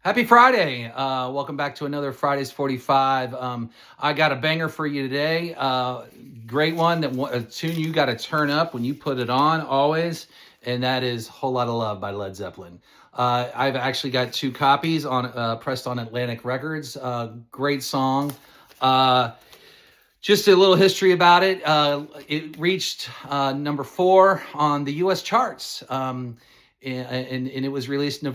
Happy Friday. Welcome back to another Fridays 45. I got a banger for you today. Great one, a tune you got to turn up when you put it on always, and that is Whole Lotta Love by Led Zeppelin. I've actually got two copies on pressed on Atlantic Records. Great song. Uh, just a little history about it. It reached number 4 on the U.S. charts. And it was released in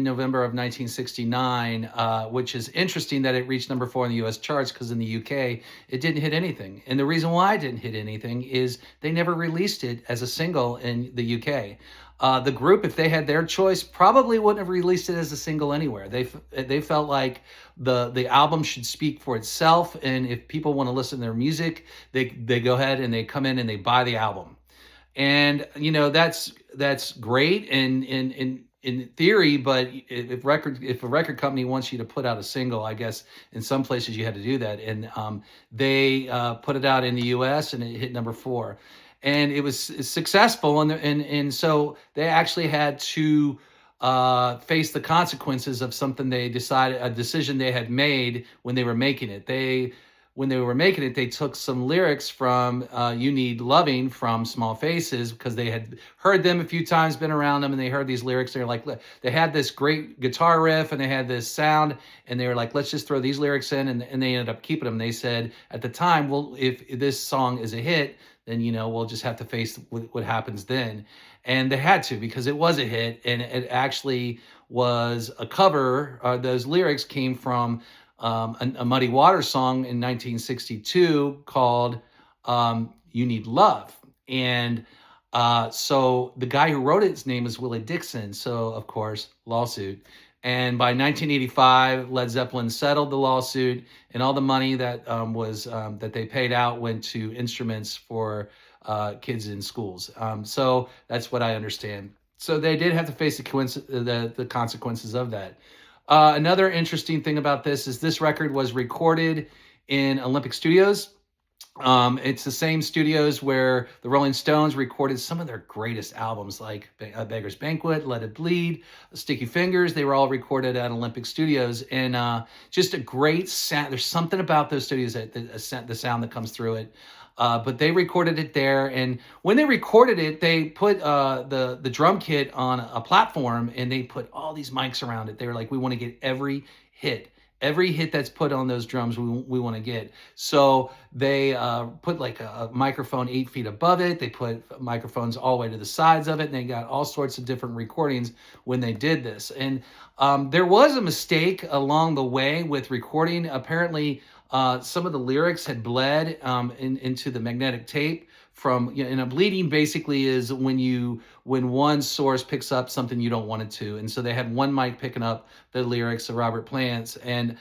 November of 1969, which is interesting that it reached number 4 in the U.S. charts because in the U.K. it didn't hit anything. And the reason why it didn't hit anything is they never released it as a single in the U.K. The group, if they had their choice, probably wouldn't have released it as a single anywhere. They felt like the album should speak for itself, and if people want to listen to their music, they go ahead and they come in and they buy the album. And that's great in theory, but if a record company wants you to put out a single, I guess in some places you had to do that. And they put it out in the U.S. and it hit number 4, and it was successful. And so they actually had to face the consequences of something a decision they had made when they were making it. When they were making it, they took some lyrics from You Need Loving from Small Faces because they had heard them a few times, been around them, and they heard these lyrics. They're like, they had this great guitar riff and they had this sound, and they were like, let's just throw these lyrics in, and they ended up keeping them. They said at the time, well, if this song is a hit, then, we'll just have to face what happens then. And they had to, because it was a hit, and it actually was a cover. Those lyrics came from a Muddy Waters song in 1962 called You Need Love. And so the guy who wrote it, his name is Willie Dixon. So, of course, lawsuit. And by 1985, Led Zeppelin settled the lawsuit, and all the money that that they paid out went to instruments for kids in schools. So that's what I understand. So they did have to face the consequences of that. Another interesting thing about this record was recorded in Olympic Studios. It's the same studios where the Rolling Stones recorded some of their greatest albums, like Beggar's Banquet, Let It Bleed, Sticky Fingers. They were all recorded at Olympic Studios, and just a great sound. There's something about those studios, the sound that comes through it. But they recorded it there, and when they recorded it, they put the drum kit on a platform, and they put all these mics around it. They were like, we want to get every hit that's put on those drums, we want to get. So they put like a microphone 8 feet above it. They put microphones all the way to the sides of it, and they got all sorts of different recordings when they did this. And there was a mistake along the way with recording. Apparently, some of the lyrics had bled into the magnetic tape from, and bleeding basically is when one source picks up something you don't want it to. And so they had one mic picking up the lyrics of Robert Plant's, and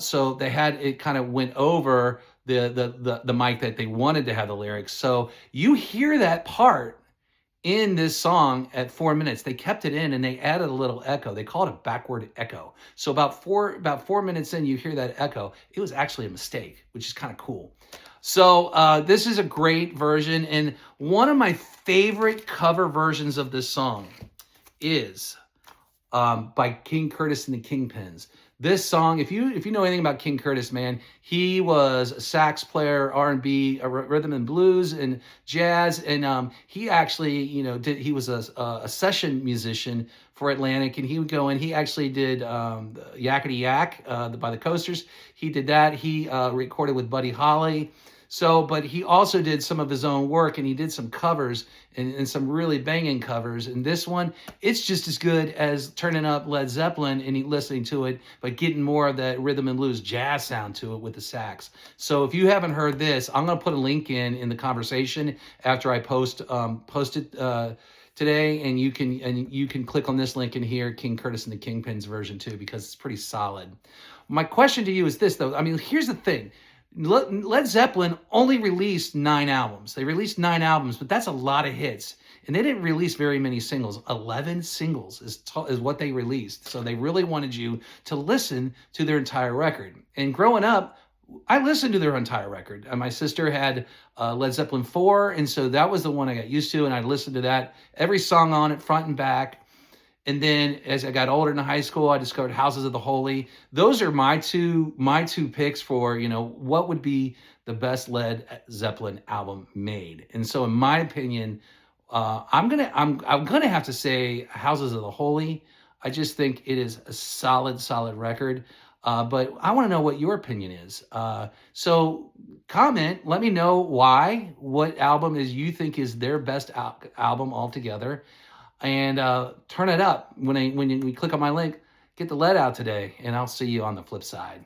so they had it kind of went over the mic that they wanted to have the lyrics. So you hear that part in this song at 4 minutes. They kept it in and they added a little echo. They call it a backward echo. So about 4 minutes in, you hear that echo. It was actually a mistake, which is kind of cool. So this is a great version, and one of my favorite cover versions of this song is by King Curtis and the Kingpins. This song, if you know anything about King Curtis, man, he was a sax player, R&B, rhythm and blues, and jazz, and he actually, he was a session musician for Atlantic, and he would go and he actually did Yakety Yak by the Coasters. He did that. He recorded with Buddy Holly. So, but he also did some of his own work, and he did some covers and some really banging covers. And this one, it's just as good as turning up Led Zeppelin and listening to it, but getting more of that rhythm and blues jazz sound to it with the sax. So if you haven't heard this, I'm going to put a link in the conversation after I post it today, and you can click on this link and hear King Curtis and the Kingpins version too, because it's pretty solid. My question to you is this, though. I mean, here's the thing. Led Zeppelin only released 9 albums. They released 9 albums, but that's a lot of hits. And they didn't release very many singles. 11 singles is what they released. So they really wanted you to listen to their entire record. And growing up, I listened to their entire record. My sister had Led Zeppelin 4, and so that was the one I got used to, and I listened to that, every song on it, front and back. And then as I got older in high school, I discovered Houses of the Holy. Those are my two picks for, what would be the best Led Zeppelin album made. And so in my opinion, I'm gonna have to say Houses of the Holy. I just think it is a solid record. But I want to know what your opinion is. So comment, let me know what album is you think is their best album altogether, and turn it up when we click on my link. Get the lead out today, and I'll see you on the flip side.